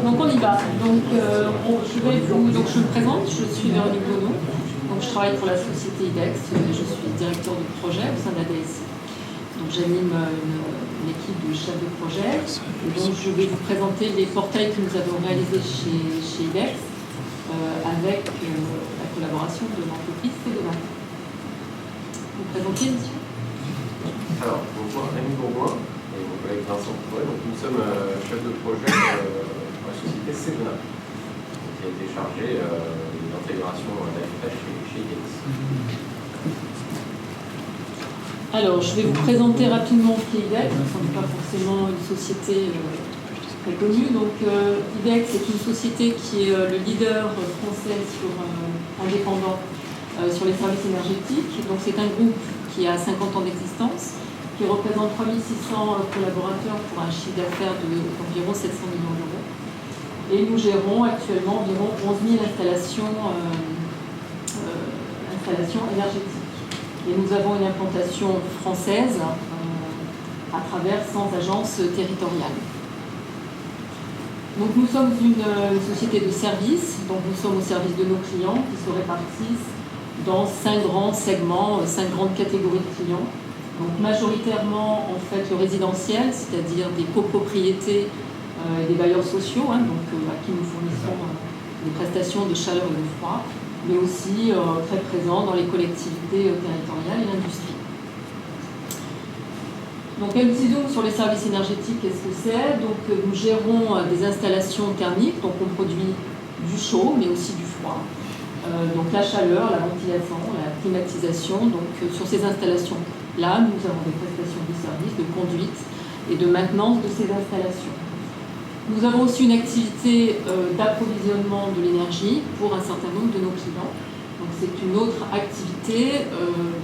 Donc on y va. Donc, je me présente, je suis Véronique Bonneau. Donc je travaille pour la société IDEX, je suis directeur de projet au sein de la DSI. Donc j'anime une équipe de chefs de projet. Et donc je vais vous présenter les portails que nous avons réalisés chez IDEX avec la collaboration de l'entreprise Sedona. Vous présentez, monsieur? Alors, bonjour, Rémi Bourgoin et mon collègue Vincent Couret. Donc, nous sommes chefs de projet pour la société Sedona, qui a été chargée de l'intégration d'AFH chez IDEX. Alors, je vais vous présenter rapidement qui est IDEX. Ce n'est pas forcément une société très connue. Donc, IDEX est une société qui est le leader français indépendant sur les services énergétiques. Donc, c'est un groupe qui a 50 ans d'existence, qui représente 3600 collaborateurs pour un chiffre d'affaires d'environ 700 millions d'euros. Et nous gérons actuellement environ 11 000 installations énergétiques. Et nous avons une implantation française à travers 100 agences territoriales. Donc nous sommes une société de services, donc nous sommes au service de nos clients qui se répartissent dans 5 grands segments, 5 grandes catégories de clients. Donc majoritairement en fait le résidentiel, c'est-à-dire des copropriétés et des bailleurs sociaux, à qui nous fournissons des prestations de chaleur et de froid, mais aussi très présents dans les collectivités territoriales et l'industrie. Donc LCDO sur les services énergétiques, qu'est-ce que c'est? Donc nous gérons des installations thermiques, donc on produit du chaud mais aussi du froid. Donc la chaleur, la ventilation, la climatisation. Donc sur ces installations-là, nous avons des prestations de services, de conduite et de maintenance de ces installations. Nous avons aussi une activité d'approvisionnement de l'énergie pour un certain nombre de nos clients. Donc c'est une autre activité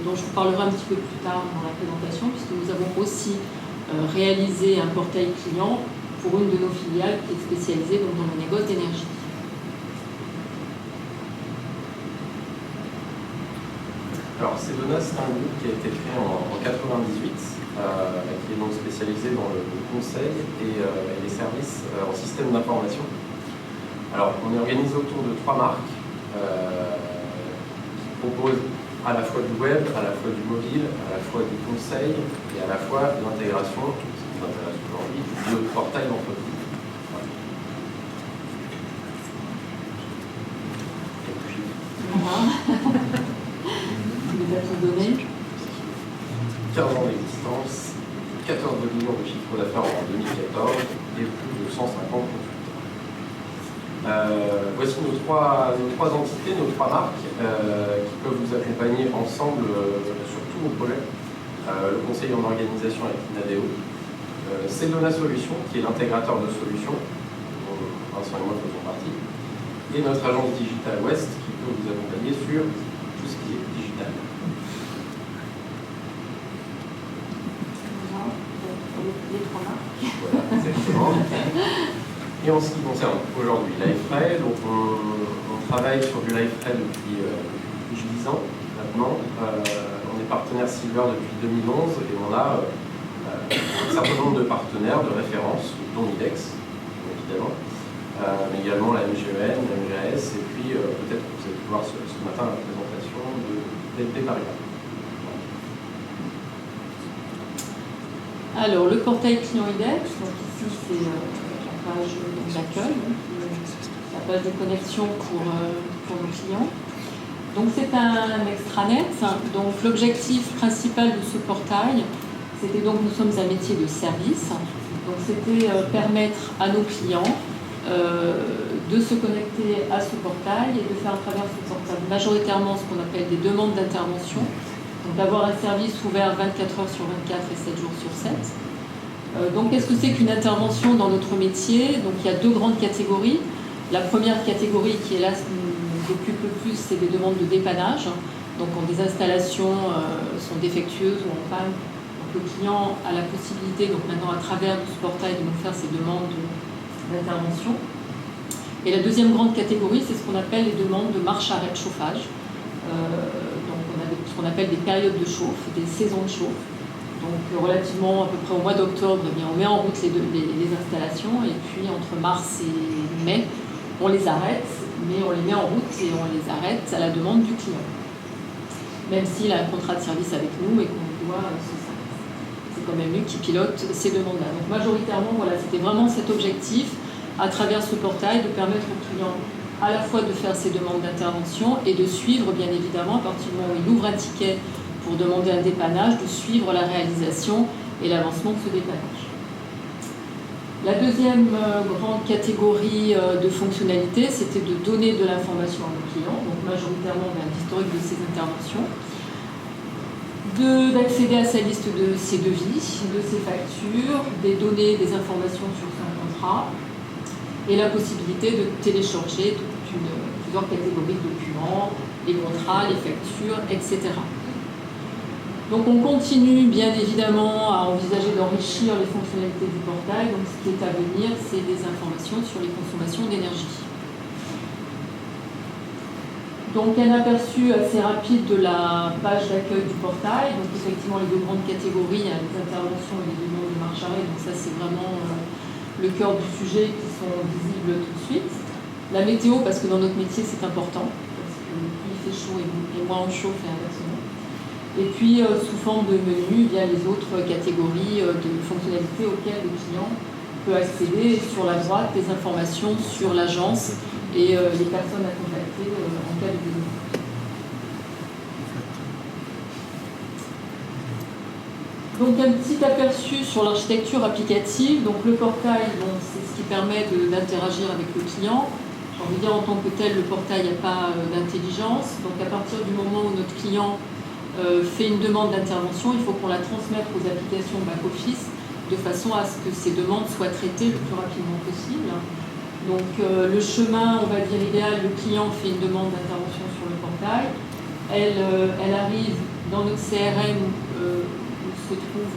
dont je vous parlerai un petit peu plus tard dans la présentation, puisque nous avons aussi réalisé un portail client pour une de nos filiales qui est spécialisée dans le négoce d'énergie. Alors, Sedona, c'est un groupe qui a été créé en 98, qui est donc spécialisé dans le conseil et les services en système d'information. Alors, on est organisé autour de 3 marques qui proposent à la fois du web, à la fois du mobile, à la fois du conseil et à la fois de l'intégration, ce qui nous intéresse aujourd'hui, de portail d'entreprise. Voilà. 15 ans d'existence, 14 millions de chiffre d'affaires en 2014 et plus de 150 consultants. Voici nos trois entités, nos 3 marques qui peuvent vous accompagner ensemble sur tous vos projets. Le conseil en organisation avec Inadeo, Sedona Solutions qui est l'intégrateur de solutions, dont Vincent et moi faisons partie, et notre agence Digital West qui peut vous accompagner sur tout ce qui est digital. Les 3 marques. Voilà, exactement. Et en ce qui concerne aujourd'hui LiveRay, donc on travaille sur du LiveRay depuis 10 ans maintenant. On est partenaire Silver depuis 2011 et on a un certain nombre de partenaires de référence, dont IDEX, évidemment, mais également la MGEN, la MGAS, et puis peut-être que vous avez pu voir ce matin la présentation de BNP Paribas. Alors, le portail client IDEX, donc ici c'est la page d'accueil, la page de connexion pour nos clients. Donc c'est un extranet. Donc l'objectif principal de ce portail, c'était donc nous sommes un métier de service. Donc c'était permettre à nos clients de se connecter à ce portail et de faire à travers ce portail majoritairement ce qu'on appelle des demandes d'intervention. Donc d'avoir un service ouvert 24 heures sur 24 et 7 jours sur 7. Donc qu'est-ce que c'est qu'une intervention dans notre métier? Donc il y a 2 grandes catégories. La première catégorie qui est là, ce qui nous occupe le plus, c'est des demandes de dépannage. Donc quand des installations sont défectueuses ou en panne, donc le client a la possibilité, donc maintenant à travers ce portail, de nous faire ces demandes d'intervention. Et la deuxième grande catégorie, c'est ce qu'on appelle les demandes de marche-arrêt de chauffage. Donc on a ce qu'on appelle des périodes de chauffe, des saisons de chauffe. Donc relativement à peu près au mois d'octobre, eh bien, on met en route les installations et puis entre mars et mai, on les arrête, mais on les met en route et on les arrête à la demande du client. Même s'il a un contrat de service avec nous et qu'on doit ce service. C'est quand même lui qui pilote ces demandes-là. Donc majoritairement, voilà, c'était vraiment cet objectif, à travers ce portail, de permettre au client à la fois de faire ses demandes d'intervention et de suivre, bien évidemment, à partir du moment où il ouvre un ticket pour demander un dépannage, de suivre la réalisation et l'avancement de ce dépannage. La deuxième grande catégorie de fonctionnalités, c'était de donner de l'information à nos clients, donc majoritairement l'historique de ses interventions, d'accéder à sa liste de ses devis, de ses factures, des données, des informations sur son contrat, et la possibilité de télécharger plusieurs catégories de documents, les contrats, les factures, etc. Donc on continue bien évidemment à envisager d'enrichir les fonctionnalités du portail. Donc ce qui est à venir, c'est des informations sur les consommations d'énergie. Donc un aperçu assez rapide de la page d'accueil du portail. Donc effectivement les deux grandes catégories, hein, les interventions et les demandes de marche arrêt. Donc ça c'est vraiment le cœur du sujet qui sont visibles tout de suite. La météo, parce que dans notre métier c'est important, parce que plus il fait chaud et moins on chauffe et inversement. Et puis, sous forme de menu, il y a les autres catégories de fonctionnalités auxquelles le client peut accéder. Et sur la droite, des informations sur l'agence et les personnes à contacter en cas de besoin. Donc, un petit aperçu sur l'architecture applicative. Donc, le portail, bon, c'est ce qui permet d'interagir avec le client. J'ai envie de dire, en tant que tel, le portail n'a pas d'intelligence. Donc, à partir du moment où notre client fait une demande d'intervention, il faut qu'on la transmette aux applications back-office de façon à ce que ces demandes soient traitées le plus rapidement possible. Donc le chemin, on va dire idéal, le client fait une demande d'intervention sur le portail, elle arrive dans notre CRM où se trouve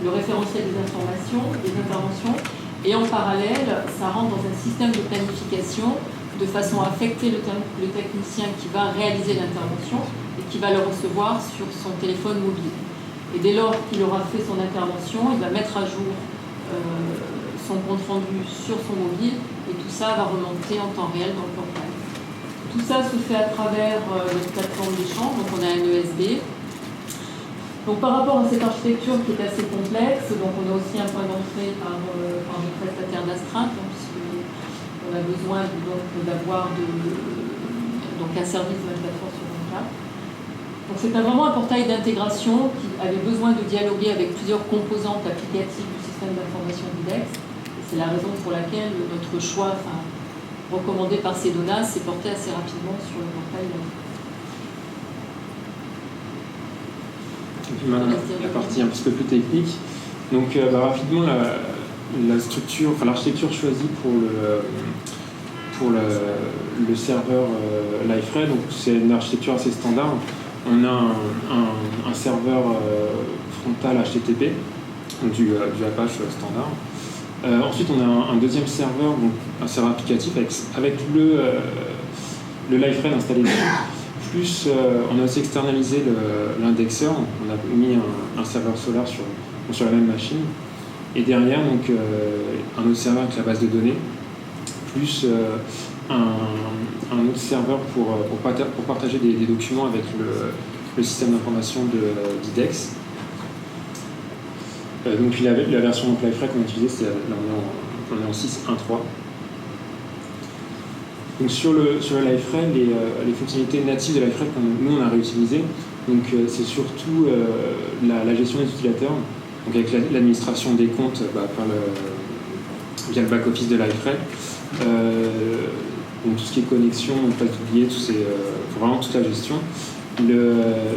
le référentiel des interventions, et en parallèle, ça rentre dans un système de planification de façon à affecter le technicien qui va réaliser l'intervention et qui va le recevoir sur son téléphone mobile. Et dès lors qu'il aura fait son intervention, il va mettre à jour son compte-rendu sur son mobile et tout ça va remonter en temps réel dans le portail. Tout ça se fait à travers notre plateforme d'échange, donc on a un ESB. Donc par rapport à cette architecture qui est assez complexe, donc on a aussi un point d'entrée par nos prestataires d'astreinte, puisqu'on a besoin d'avoir un service 24h/24. Donc c'est vraiment un portail d'intégration qui avait besoin de dialoguer avec plusieurs composantes applicatives du système d'information d'IDEX. C'est la raison pour laquelle notre choix, recommandé par Sedona, s'est porté assez rapidement sur le portail. Et puis maintenant, la partie un petit peu plus technique. Donc rapidement, la structure, l'architecture choisie pour le serveur Liferay, donc c'est une architecture assez standard. On a un serveur frontal HTTP, donc du Apache standard. Ensuite, on a un deuxième serveur, donc un serveur applicatif avec le Liferay installé dessus. Plus, on a aussi externalisé l'indexeur. On a mis un serveur Solar sur la même machine. Et derrière, donc, un autre serveur avec la base de données, plus un autre serveur pour partager des documents avec le système d'information d'IDEX. Donc puis la version Liferay qu'on a utilisée, on est en 6.1.3. Donc sur le Liferay, les fonctionnalités natives de Liferay qu'on a réutilisées, donc c'est surtout la gestion des utilisateurs, donc avec l'administration des comptes via le back-office de Liferay. Donc tout ce qui est connexion, pas d'oublier, vraiment toute la gestion.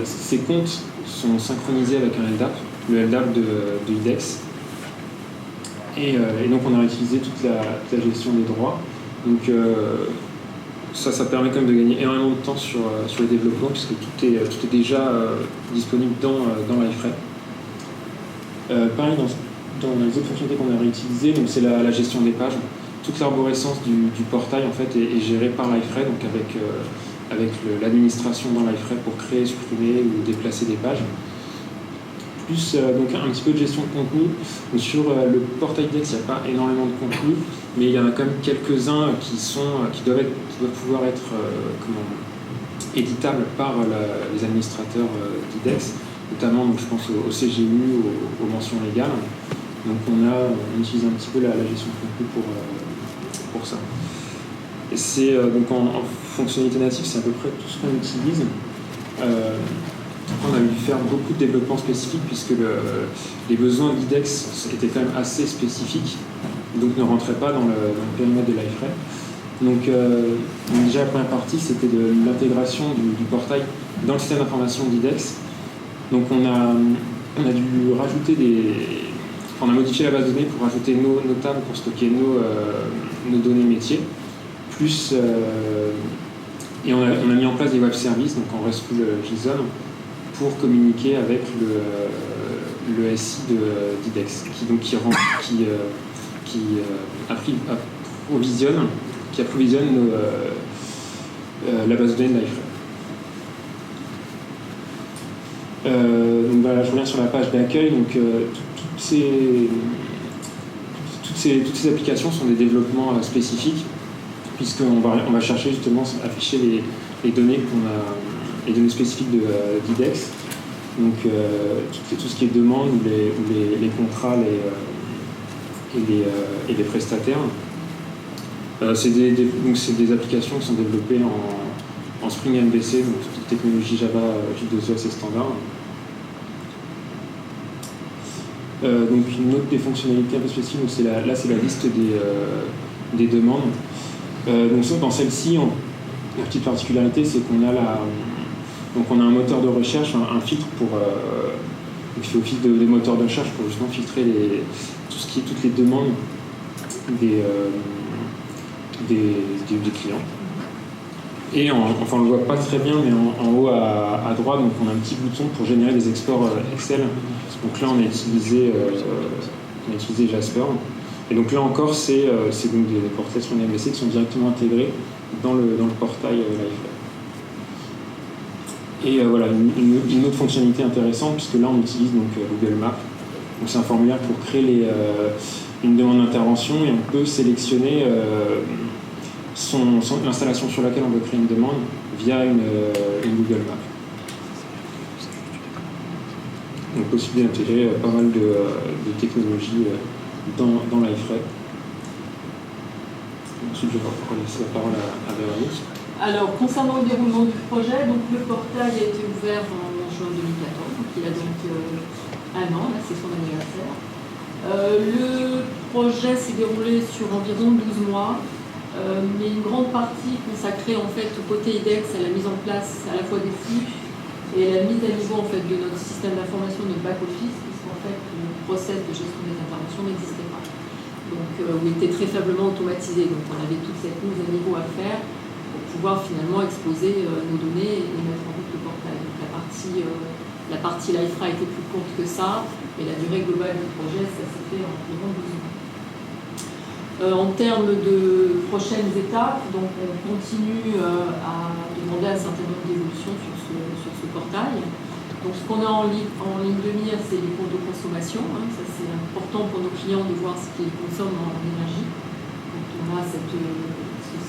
Ces comptes sont synchronisés avec un LDAP, le LDAP de IDEX. Et donc on a réutilisé toute la gestion des droits. Donc ça permet quand même de gagner énormément de temps sur le développement, puisque tout est déjà disponible dans Liferay. Pareil, dans les autres fonctionnalités qu'on a réutilisées, donc c'est la gestion des pages. Toute l'arborescence du portail en fait est gérée par Liferay, donc avec l'administration dans Liferay pour créer, supprimer ou déplacer des pages. plus donc un petit peu de gestion de contenu. Donc, sur le portail IDEX, il n'y a pas énormément de contenu, mais il y en a quand même quelques-uns qui doivent pouvoir être éditables par les administrateurs d'IDEX, notamment donc, je pense au CGU, aux mentions légales. Donc on utilise un petit peu la gestion de contenu pour ça. Et c'est donc en fonctionnalité native, c'est à peu près tout ce qu'on utilise. On a dû faire beaucoup de développement spécifique puisque les besoins d'IDEX étaient quand même assez spécifiques, donc ne rentraient pas dans le périmètre de Liferay. Donc déjà la première partie, c'était de l'intégration du portail dans le système d'information d'IDEX. Donc on a dû rajouter on a modifié la base de données pour rajouter nos tables pour stocker nos données métiers, plus et on a mis en place des web services, donc en RESTful JSON, pour communiquer avec le SI d'IDEX, qui approvisionne la base de données de Liferay. Donc voilà, je reviens sur la page d'accueil. Donc toutes ces applications sont des développements spécifiques, puisqu'on va chercher justement à afficher les données les données spécifiques d'IDEX. Donc tout ce qui est demande, ou les contrats et les prestataires. C'est des applications qui sont développées en Spring MVC, donc toute technologie Java J2E assez standard. Donc une autre des fonctionnalités un peu spécifiques, c'est la liste des demandes. Donc dans celle-ci, la petite particularité, c'est qu'on a on a un moteur de recherche, un filtre qui fait office de moteur de recherche pour justement filtrer toutes les demandes des clients. Et on le voit pas très bien, mais en haut à droite, donc on a un petit bouton pour générer des exports Excel. Donc là, on a utilisé Jasper. Et donc là encore, c'est donc des portails sur MVC qui sont directement intégrés dans le portail Liferay. Et voilà, une autre fonctionnalité intéressante, puisque là, on utilise donc Google Maps. Donc c'est un formulaire pour créer une demande d'intervention, et on peut sélectionner l'installation sur laquelle on veut créer une demande via une Google Maps. Donc possible d'intégrer pas mal de technologies dans Liferay. Ensuite, je vais laisser la parole à Véronique. Alors, concernant le déroulement du projet, donc le portail a été ouvert en juin 2014, donc il a donc un an, là c'est son anniversaire. Le projet s'est déroulé sur environ 12 mois, mais une grande partie consacrée en fait au côté IDEX à la mise en place à la fois des flux et à la mise à niveau en fait de notre système d'information, de notre back-office, puisqu'en fait le process de gestion des interventions n'existait pas. Donc il était très faiblement automatisé, donc on avait toute cette mise à niveau à faire pour pouvoir finalement exposer nos données et mettre en route le portail. Donc la partie Liferay a été plus courte que ça, mais la durée globale du projet, ça s'est fait en environ 12 mois. En termes de prochaines étapes, donc on continue à demander un certain nombre d'évolutions sur ce portail. Donc ce qu'on a en ligne de mire, c'est les comptes de consommation. Ça c'est important pour nos clients de voir ce qu'ils consomment en énergie. Donc on a ce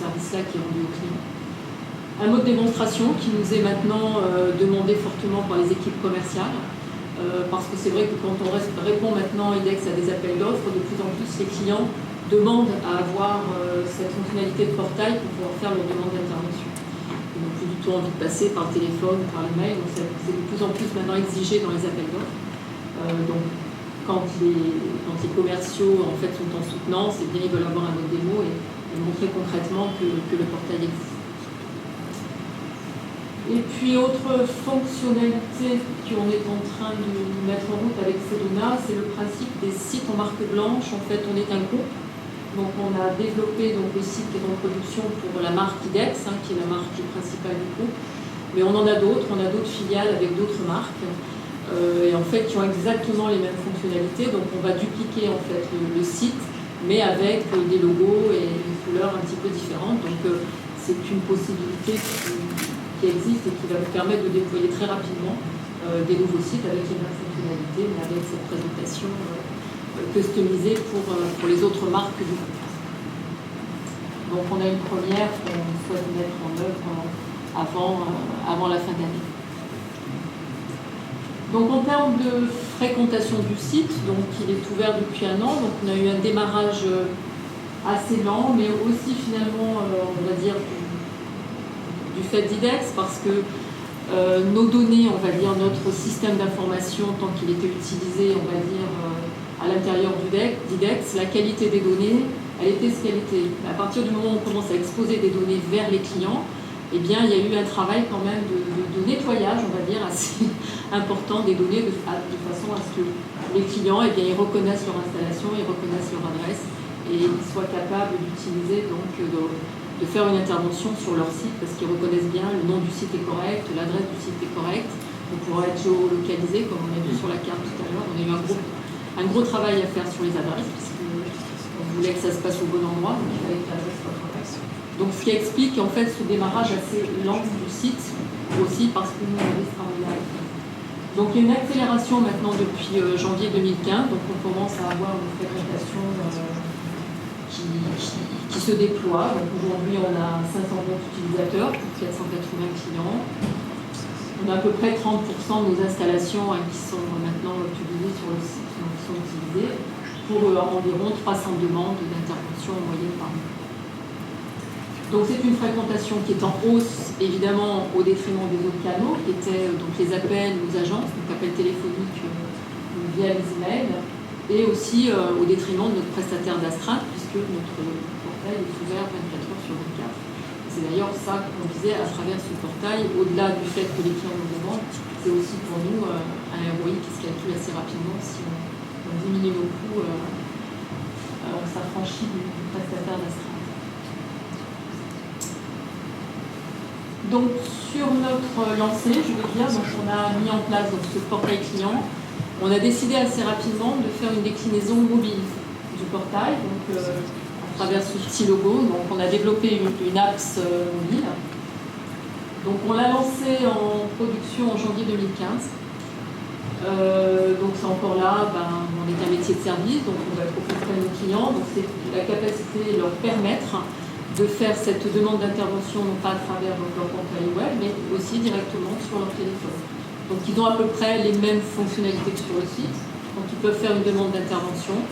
service-là qui est rendu aux clients. Un mode de démonstration qui nous est maintenant demandé fortement par les équipes commerciales. Parce que c'est vrai que quand on répond maintenant IDEX à des appels d'offres, de plus en plus les clients demandent à avoir cette fonctionnalité de portail pour pouvoir faire leur demande d'intervention. Ils n'ont plus du tout envie de passer par le téléphone ou par le mail, donc c'est de plus en plus maintenant exigé dans les appels d'offres. Donc quand les commerciaux en fait, sont en soutenance, eh bien, ils veulent avoir un mode démo et montrer concrètement que le portail existe. Et puis, autre fonctionnalité qu'on est en train de mettre en route avec Sedona, c'est le principe des sites en marque blanche. En fait, on est un groupe. Donc, on a développé donc, le site qui est en production pour la marque IDEX, qui est la marque principale du groupe. Mais on en a d'autres. On a d'autres filiales avec d'autres marques. Et en fait, qui ont exactement les mêmes fonctionnalités. Donc, on va dupliquer en fait, le site, mais avec des logos et des couleurs un petit peu différentes. Donc, c'est une possibilité qui existe et qui va nous permettre de déployer très rapidement des nouveaux sites avec les mêmes fonctionnalités, mais avec cette présentation customisée pour les autres marques du groupe. Donc on a une première qu'on souhaite mettre en œuvre avant la fin d'année. Donc en termes de fréquentation du site, donc il est ouvert depuis 1 an, donc on a eu un démarrage assez lent, mais aussi finalement, on va dire, du fait d'IDEX, parce que nos données, on va dire, notre système d'information, tant qu'il était utilisé, on va dire, à l'intérieur d'IDEX, la qualité des données, elle était ce qu'elle était. À partir du moment où on commence à exposer des données vers les clients, eh bien, il y a eu un travail quand même de nettoyage, on va dire, assez important des données, de façon à ce que les clients, eh bien, ils reconnaissent leur installation, ils reconnaissent leur adresse, et ils soient capables d'utiliser, donc, de faire une intervention sur leur site, parce qu'ils reconnaissent bien, le nom du site est correct, l'adresse du site est correcte, on pourra être géolocalisé, comme on a vu sur la carte tout à l'heure. On a eu un gros travail à faire sur les adresses, puisqu'on voulait que ça se passe au bon endroit, donc il fallait que l'adresse soit correcte. Donc ce qui explique en fait ce démarrage assez lent du site, aussi parce que nous on avait ce travail-là. Donc il y a une accélération maintenant depuis janvier 2015, donc on commence à avoir une fréquentation qui se déploie. Donc aujourd'hui on a 500 comptes utilisateurs, plus de 480 clients. On a à peu près 30% de nos installations qui sont maintenant publiées sur le site, donc qui sont utilisées, pour environ 300 demandes d'intervention en moyenne par mois. Donc c'est une fréquentation qui est en hausse, évidemment, au détriment des autres canaux, qui étaient donc les appels aux agences, donc appels téléphoniques via les emails, et aussi au détriment de notre prestataire d'astreinte, puisque notre portail est ouvert 24 heures sur 24. C'est d'ailleurs ça qu'on disait à travers ce portail, au-delà du fait que les clients nous demandent, c'est aussi pour nous un ROI qui se calcule assez rapidement. Si on diminue nos coûts, on s'affranchit du prestataire d'astreinte. Donc sur notre lancée, je veux dire, donc on a mis en place donc, ce portail client. On a décidé assez rapidement de faire une déclinaison mobile du portail, donc à travers ce petit logo. Donc on a développé une apps mobile. Donc on l'a lancé en production en janvier 2015. Donc c'est encore là, on est un métier de service, donc on va être au plus près de nos clients. Donc c'est la capacité de leur permettre de faire cette demande d'intervention, non pas à travers leur portail web, mais aussi directement sur leur téléphone. Donc ils ont à peu près les mêmes fonctionnalités que sur le site. Donc ils peuvent faire une demande d'intervention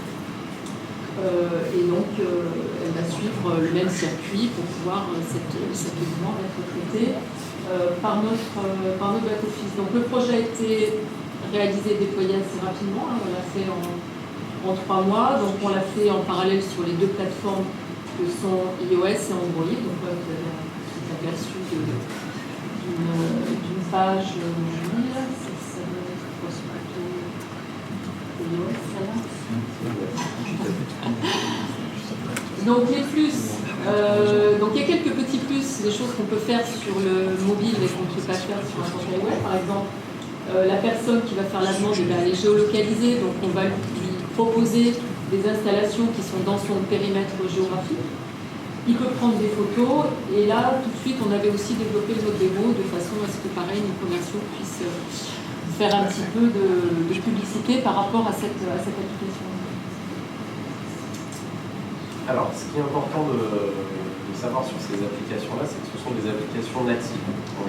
et donc elle va suivre le même circuit pour pouvoir cette demande être traitée par notre back-office. Donc le projet a été réalisé et déployé assez rapidement. On l'a fait en 3 mois. Donc on l'a fait en parallèle sur les 2 plateformes que sont iOS et Android. Donc là, vous avez un petit aperçu d'une page mobile. Ça doit être plutôt iOS, celle-là. Donc les plus, donc il y a quelques petits plus, des choses qu'on peut faire sur le mobile et qu'on ne peut pas faire sur un portail web. Par exemple, la personne qui va faire la demande, elle est géolocalisée, donc on va lui proposer des installations qui sont dans son périmètre géographique. Il peut prendre des photos et là, tout de suite, on avait aussi développé notre démo de façon à ce que, pareil, nos commerciaux puissent faire un petit peu de publicité par rapport à cette application. Alors, ce qui est important de savoir sur ces applications-là, c'est que ce sont des applications natives. On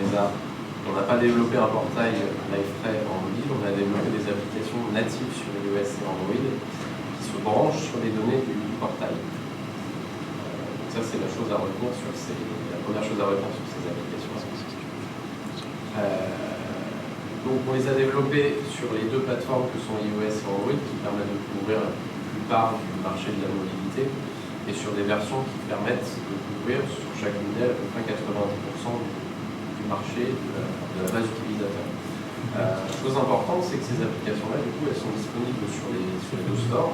n'a pas développé un portail LivePray en mobile, on a développé des applications natives sur iOS et Android qui se branchent sur les données du portail. Donc ça, c'est la première chose à retenir sur ces applications. Donc on les a développées sur les 2 plateformes que sont iOS et Android qui permettent de couvrir la plupart du marché de la mobilité et sur des versions qui permettent de couvrir sur chaque modèle à peu près 90% du marché de la base utilisateur. Chose importante, c'est que ces applications-là, du coup, elles sont disponibles sur les 2 stores,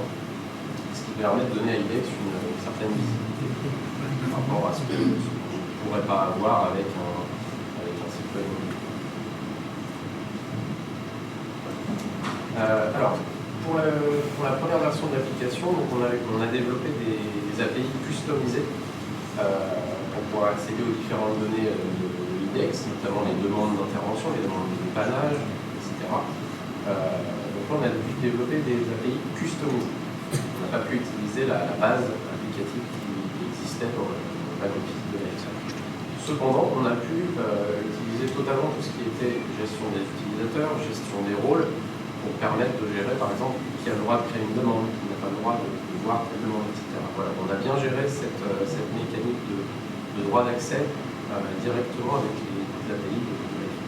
ce qui permet de donner à IDEX une certaine visibilité par rapport à ce qu'on ne pourrait pas avoir avec un site web mobile. Alors, pour la première version de l'application, on a développé des API customisées pour pouvoir accéder aux différentes données de l'IDEX, notamment les demandes d'intervention, les demandes de dépannage, etc. Donc là, on a dû développer des API customisés. On n'a pas pu utiliser la base applicative qui existait dans le back-office de l'Excel. Cependant, on a pu utiliser totalement tout ce qui était gestion des utilisateurs, gestion des rôles, pour permettre de gérer, par exemple, qui a le droit de créer une demande, qui n'a pas le droit de voir telle demande, etc. Voilà, on a bien géré cette mécanique de droit d'accès directement avec les API de l'Excel.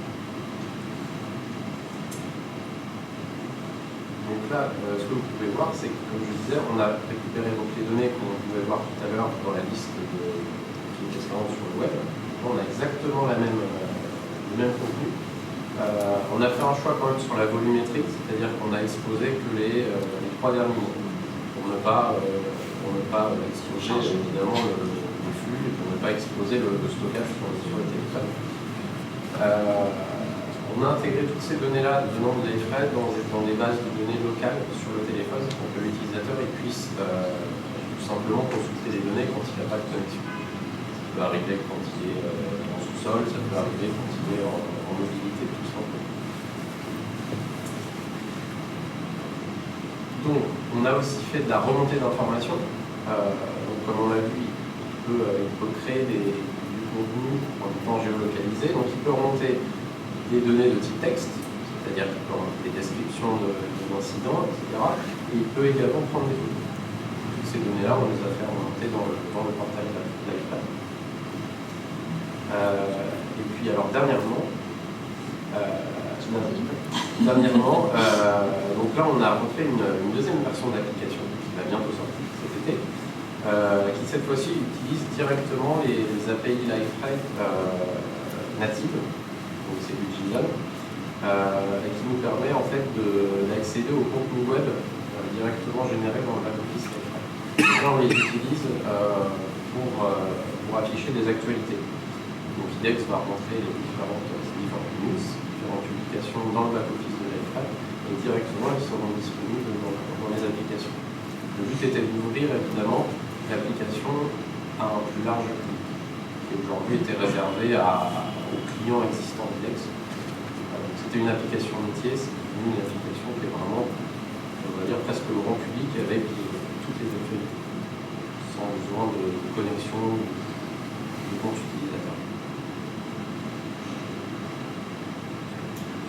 Donc là, ce que vous pouvez voir, c'est que, comme je disais, on a récupéré donc, les données qu'on pouvait voir tout à l'heure dans la liste qui était sur le web. On a exactement le même contenu. On a fait un choix quand même sur la volumétrie, c'est-à-dire qu'on a exposé que les 3 derniers mots, pour ne pas exploser évidemment le flux et pour ne pas exposer le stockage sur le téléphone. On a intégré toutes ces données-là venant de l'AFRED dans des bases de données locales sur le téléphone pour que l'utilisateur puisse tout simplement consulter les données quand il n'a pas de connexion. Ça peut arriver quand il est en sous-sol, ça peut arriver quand il est en mobilité tout simplement. Donc, on a aussi fait de la remontée d'informations. Donc, comme on l'a vu, il peut créer du contenu en temps géolocalisé. Donc, il peut remonter des données de type texte, c'est-à-dire qu'il peut remonter des descriptions d'incidents, etc. Et il peut également prendre des photos. Toutes ces données-là, on les a fait remonter dans le portail d'AFRED. Et puis, alors, dernièrement, donc là, on a refait une deuxième version d'application qui va bientôt sortir cet été, qui cette fois-ci utilise directement les API LiveThread natives, donc c'est du JSON, et qui nous permet en fait d'accéder au contenu web directement généré dans le back-office LiveThread. Là, on les utilise pour afficher des actualités. Donc IDEX va remontrer les différentes news, différentes publications dans le back-office de l'AFRED et directement elles seront disponibles dans les applications. Le but était d'ouvrir évidemment l'application à un plus large public qui aujourd'hui était réservé aux clients existants d'IDEX. C'était une application métier, c'est une application qui est vraiment, on va dire, presque le grand public avec toutes les actualités, sans besoin de connexion de compte utilisateur.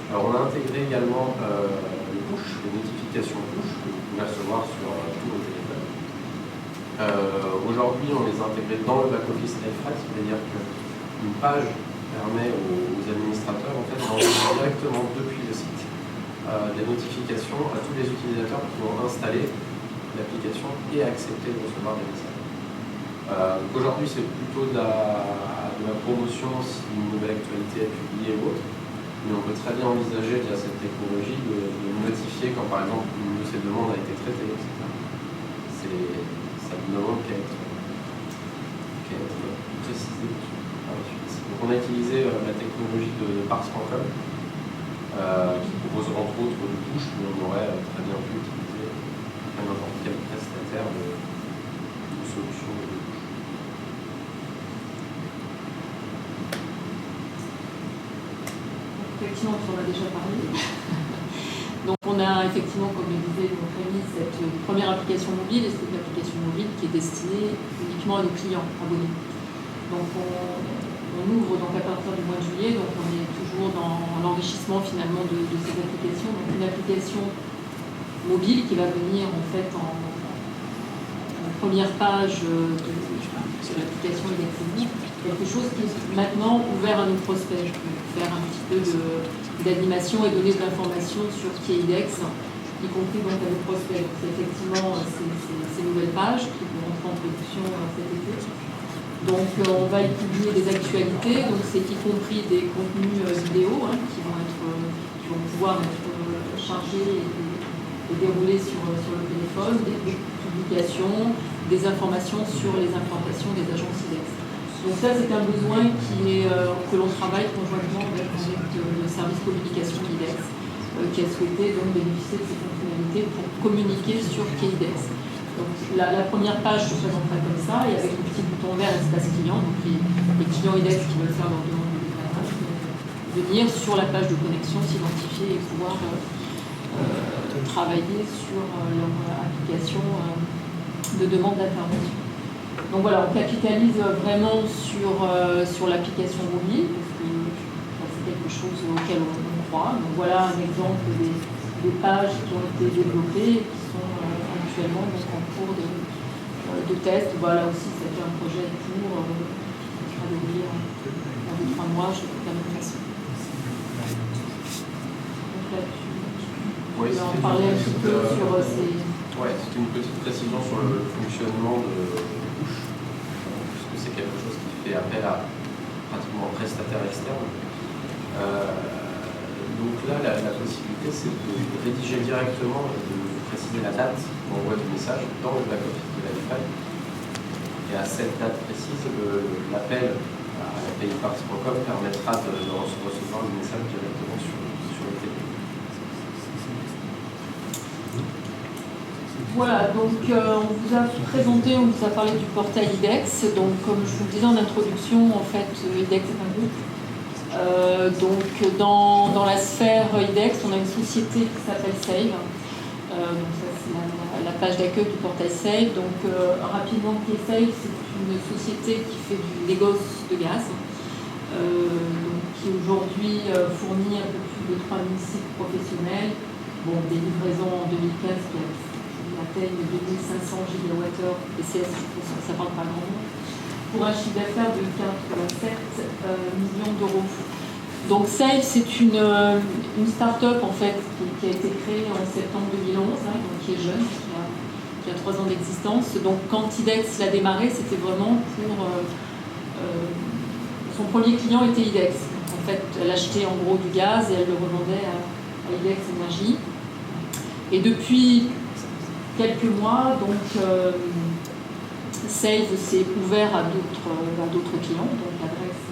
Alors on a intégré également les push, les notifications push que vous pouvez recevoir sur tous vos téléphones. Aujourd'hui, on les a intégrés dans le back-office LiveThread, c'est-à-dire qu'une page permet aux administrateurs en fait, d'envoyer directement depuis le site des notifications à tous les utilisateurs qui ont installé l'application et accepté de recevoir des messages. Aujourd'hui, c'est plutôt de la promotion si une nouvelle actualité est publiée ou autre. Mais on peut très bien envisager via cette technologie de notifier quand par exemple une de ces demandes a été traitée, etc. Ça ne demande qu'à être précisé par la suite. Donc on a utilisé la technologie de Parse.com qui propose entre autres le push, mais on aurait très bien pu utiliser n'importe quel prestataire de solution de push. Effectivement, on en a déjà parlé. Donc on a effectivement, comme le disait Rémi, cette première application mobile, et c'est une application mobile qui est destinée uniquement à nos clients abonnés. Donc on ouvre donc à partir du mois de juillet, donc on est toujours dans l'enrichissement finalement de ces applications. Donc une application mobile qui va venir en fait en première page de l'application électronique, quelque chose qui est maintenant ouvert à nos prospects. Je peux faire un petit peu d'animation et donner de l'information sur qui est IDEX, y compris donc à nos prospects. Donc c'est effectivement ces nouvelles pages qui vont rentrer en production cet été. Donc on va y publier des actualités, donc c'est y compris des contenus vidéo qui vont pouvoir être chargés et déroulés sur le téléphone, des publications, des informations sur les implantations des agences IDEX. Donc ça, c'est un besoin que l'on travaille conjointement avec le service communication d'IDEX, qui a souhaité donc bénéficier de ces fonctionnalités pour communiquer sur IDEX. Donc la première page se présentera comme ça, et avec le petit bouton vert espace client, donc les clients IDEX qui veulent faire leur demande de déclarage venir sur la page de connexion, s'identifier et pouvoir travailler sur leur application de demande d'intervention. Donc voilà, on capitalise vraiment sur l'application mobile, parce que c'est quelque chose auquel on croit. Donc voilà un exemple des pages qui ont été développées et qui sont actuellement en cours de test. Voilà aussi, c'était un projet pour traduire dans 2-3 mois, je trouve, de la même façon. Donc là, tu peux en parler un petit peu sur ces... Oui, c'est une petite précision sur le fonctionnement de Push, puisque c'est quelque chose qui fait appel à pratiquement un prestataire externe. Donc là, la possibilité, c'est de rédiger directement et de préciser la date d'envoi du message dans le back-office de l'API. Et à cette date précise, l'appel à l'APIparts.com permettra de recevoir le message directement sur le téléphone. Voilà, donc on vous a présenté, on vous a parlé du portail IDEX. Donc comme je vous le disais en introduction, en fait, IDEX est un groupe. Donc dans la sphère IDEX, on a une société qui s'appelle Save. Donc ça c'est la page d'accueil du portail Save. Donc rapidement, qui est Save, c'est une société qui fait du négoce de gaz, donc, qui aujourd'hui fournit un peu plus de 3000 sites professionnels. Bon, des livraisons en 2015 qui atteignent 2500 gigawattheures PCS, ça parle pas grand monde, pour un chiffre d'affaires de 4,7 millions d'euros. Donc Save, c'est une start-up en fait qui a été créée en septembre 2011, donc qui est jeune, qui a 3 ans d'existence. Donc quand IDEX l'a démarré, c'était vraiment pour... son premier client était IDEX. En fait, elle achetait en gros du gaz et elle le revendait à IDEX Énergie. Et depuis quelques mois, donc Save s'est ouvert à d'autres clients, donc adresse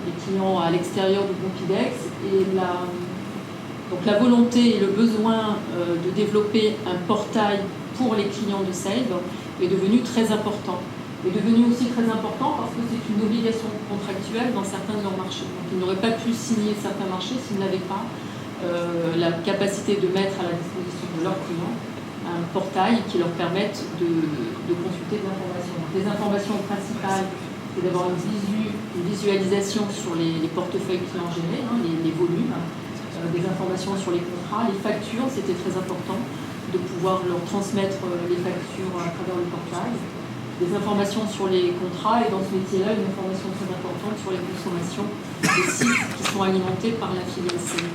les clients à l'extérieur du groupe IDEX. Et donc la volonté et le besoin de développer un portail pour les clients de Save est devenu très important. Est devenu aussi très important parce que c'est une obligation contractuelle dans certains de leurs marchés. Donc ils n'auraient pas pu signer certains marchés s'ils n'avaient pas la capacité de mettre à la disposition de leurs clients un portail qui leur permette de consulter des informations. Donc, les informations principales, c'est d'avoir une visualisation sur les portefeuilles clients gérés, les volumes, des informations sur les contrats, les factures, c'était très important de pouvoir leur transmettre les factures à travers le portail, des informations sur les contrats et dans ce métier-là, une information très importante sur les consommations des sites qui sont alimentés par la filiale C.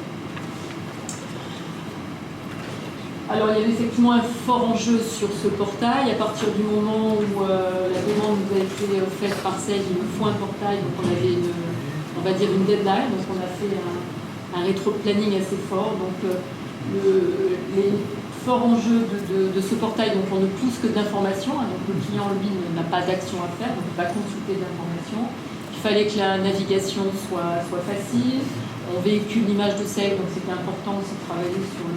Alors il y avait effectivement un fort enjeu sur ce portail. À partir du moment où la demande nous a été faite par Save, il nous faut un portail, donc on avait une deadline, donc on a fait un rétro-planning assez fort. Donc les forts enjeux de ce portail, donc on ne pousse que d'informations, donc le client lui n'a pas d'action à faire, donc il va consulter d'informations. Il fallait que la navigation soit facile, on véhicule l'image de Save, donc c'était important aussi de travailler sur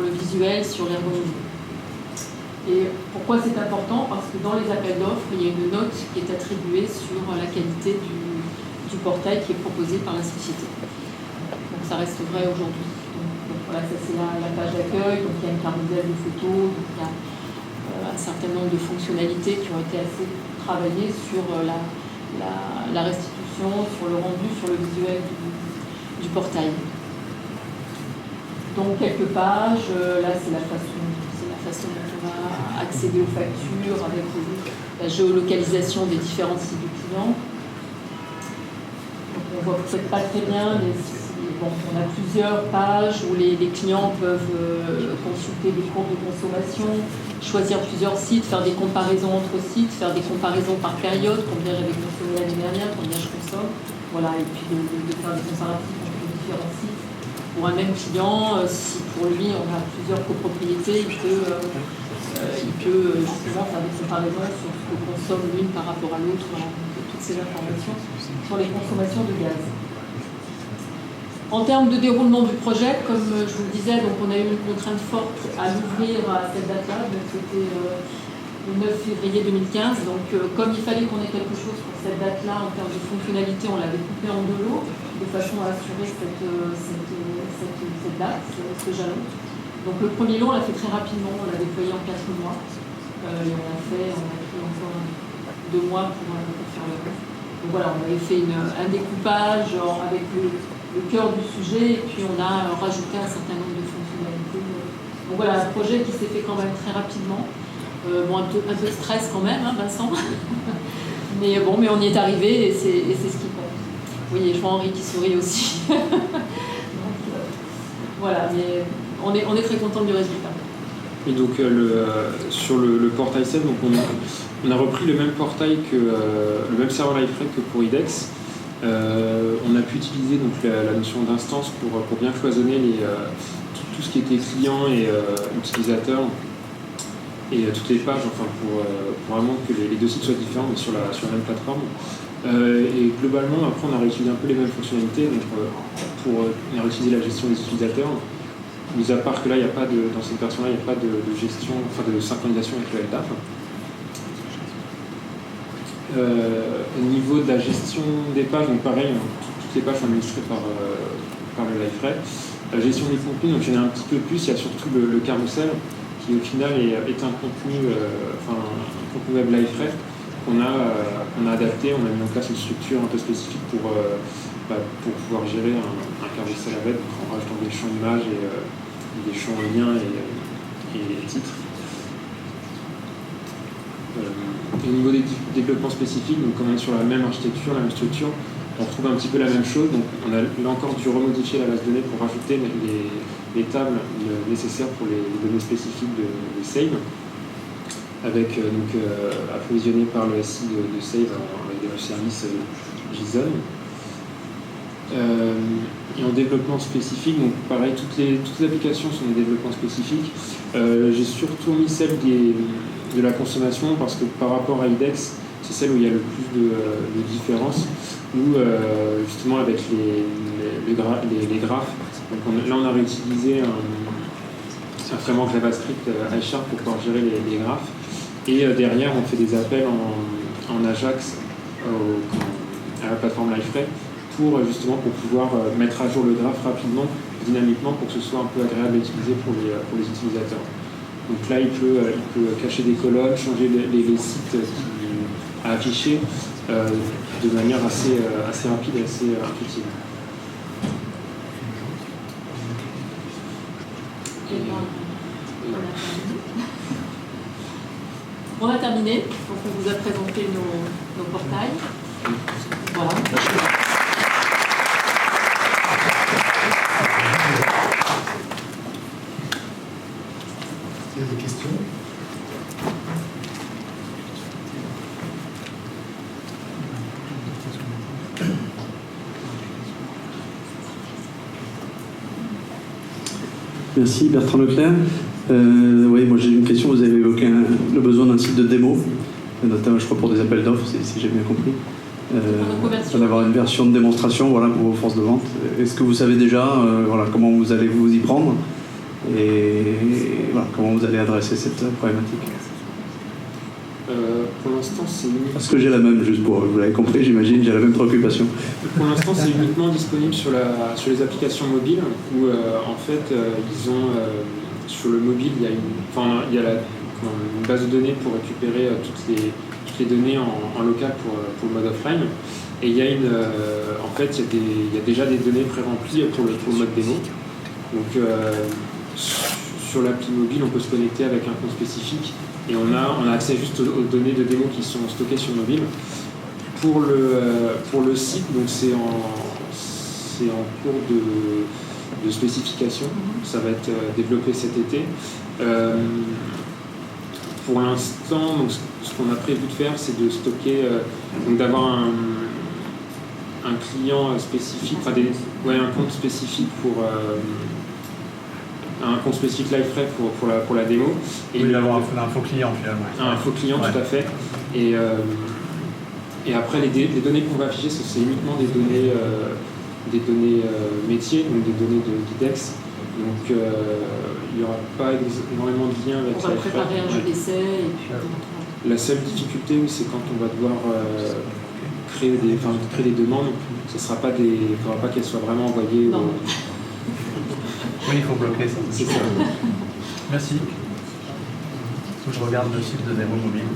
le visuel, sur l'ergonomie. Et pourquoi c'est important? Parce que dans les appels d'offres, il y a une note qui est attribuée sur la qualité du portail qui est proposé par la société. Donc ça reste vrai aujourd'hui. Donc voilà, ça c'est la page d'accueil, donc il y a une quarantaine de photos, donc il y a un certain nombre de fonctionnalités qui ont été assez travaillées sur la restitution, sur le rendu, sur le visuel du portail. Donc quelques pages, là c'est la façon dont on va accéder aux factures avec la géolocalisation des différents sites du client. Donc on voit peut-être pas très bien, mais bon, on a plusieurs pages où les clients peuvent consulter des comptes de consommation, choisir plusieurs sites, faire des comparaisons entre sites, faire des comparaisons par période, combien j'avais consommé l'année dernière, combien je consomme, voilà, et puis de faire des comparatifs entre les différents sites. Pour un même client, si pour lui on a plusieurs copropriétés, il peut justement faire des comparaisons sur ce que consomme l'une par rapport à l'autre, toutes ces informations sur les consommations de gaz. En termes de déroulement du projet, comme je vous le disais, donc on a eu une contrainte forte à l'ouvrir à cette date-là, donc c'était le 9 février 2015. Donc, comme il fallait qu'on ait quelque chose pour cette date-là, en termes de fonctionnalité, on l'avait coupé en 2 lots, de façon à assurer cette date, ce jalon. Donc, le premier lot, on l'a fait très rapidement, on l'a déployé en 4 mois. Et on a pris encore 2 mois pour faire le reste. Donc voilà, on avait fait un découpage avec le cœur du sujet, et puis on a rajouté un certain nombre de fonctionnalités. Donc voilà, un projet qui s'est fait quand même très rapidement. Bon, un peu de stress quand même, hein, Vincent. mais bon, mais on y est arrivé, et c'est ce qui compte. Oui, et je vois Henri qui sourit aussi. Donc, voilà, mais on est très content du résultat. Et donc sur le portail SEB, donc on a repris le même portail que le même serveur LiveRed que pour IDEX. On a pu utiliser donc la notion d'instance pour bien cloisonner tout ce qui était client et utilisateur et toutes les pages, enfin pour vraiment que les 2 sites soient différents mais sur la même plateforme. Et globalement, après, on a réutilisé un peu les mêmes fonctionnalités. Donc, on a réutilisé la gestion des utilisateurs. Mis à part que là, dans cette version-là, il n'y a pas de gestion, enfin de synchronisation avec le LDAP. Au niveau de la gestion des pages, donc pareil, toutes les pages sont administrées par le LiveRed. La gestion des contenus, donc il y en a un petit peu plus, il y a surtout le carrousel, qui au final est un contenu web LiveRed qu'on a adapté, on a mis en place une structure un peu spécifique pour pouvoir gérer un carrousel avec, en rajoutant des champs d'images et des champs liens et titres. Au niveau des développements spécifiques, donc comme on est sur la même architecture, la même structure, on retrouve un petit peu la même chose. Donc on a là encore dû remodifier la base de données pour rajouter les tables nécessaires pour les données spécifiques de Save, avec approvisionné par le SI de Save avec des services JSON. Et en développement spécifique, donc pareil, toutes les applications sont des développements spécifiques. J'ai surtout mis celle de la consommation parce que par rapport à IDEX, c'est celle où il y a le plus de différences, où justement avec les graphes, donc là on a réutilisé un framework JavaScript iSharp pour pouvoir gérer les graphes, et derrière on fait des appels en Ajax à la plateforme LiveRed pour pouvoir mettre à jour le graphe rapidement, dynamiquement, pour que ce soit un peu agréable à utiliser pour les utilisateurs. Donc là, il peut cacher des colonnes, changer les sites à afficher de manière assez rapide et assez intuitive. On a terminé, donc on vous a présenté nos portails. Voilà. Il y a des questions? Merci Bertrand Leclerc. Oui, moi j'ai une question. Vous avez évoqué le besoin d'un site de démo, notamment je crois pour des appels d'offres, si j'ai bien compris. D'avoir une version de démonstration, voilà, pour vos forces de vente. Est-ce que vous savez déjà comment vous allez vous y prendre et voilà, comment vous allez adresser cette problématique? Pour l'instant, c'est uniquement... Parce que j'ai la même, juste pour vous l'avez compris, j'imagine, j'ai la même préoccupation. Pour l'instant, c'est uniquement disponible sur les applications mobiles où en fait ils ont sur le mobile il y a une base de données pour récupérer toutes les données en local pour le mode offline, et il y a en fait il y a déjà des données pré-remplies pour le mode démo. Donc sur l'appli mobile, on peut se connecter avec un compte spécifique et on a accès juste aux données de démo qui sont stockées sur mobile. Pour le site, donc c'est en cours de spécification, ça va être développé cet été. Pour l'instant, donc, ce qu'on a prévu de faire, c'est de stocker, donc d'avoir un client spécifique, un compte spécifique pour un compte spécifique LiveRed pour la démo. Et oui, d'avoir un faux client finalement. Un faux client, ouais. Tout à fait. Et après, les données qu'on va afficher, c'est uniquement des données métiers, donc des données d'IDEX. Donc il n'y aura pas énormément de liens avec on va préparer un jeu d'essai et puis La seule difficulté, oui, c'est quand on va devoir créer des demandes, ce sera pas il ne faudra pas qu'elles soient vraiment envoyées. Non. Oui, il faut bloquer ça. C'est ça. Merci. Faut que je regarde le site de Démo Mobile.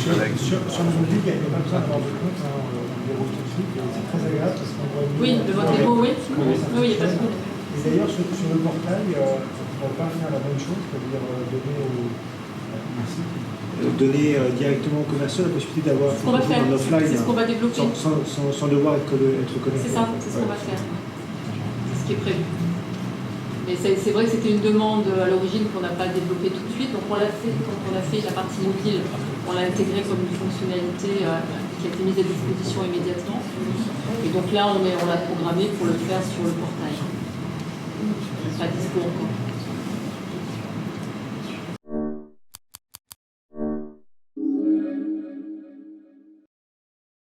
Sur le mobile, il n'y a pas besoin d'avoir de compte, on déroule tout de suite, et c'est très agréable parce qu'on voit Oui, de votre démo, oui. Oui, il n'y a pas de problème. Et d'ailleurs, sur le portail, on ne va pas faire la même chose, c'est-à-dire donner directement au commercial la possibilité d'avoir un offline. C'est ce qu'on va développer. Sans devoir être connecté. C'est ça, c'est ce qu'on va faire. C'est ce qui est prévu. Mais c'est vrai que c'était une demande à l'origine qu'on n'a pas développée tout de suite. Donc on l'a fait, quand on a fait la partie mobile, on l'a intégrée comme une fonctionnalité qui a été mise à disposition immédiatement. Et donc là, on l'a programmé pour le faire sur le portail. Pas dispo encore.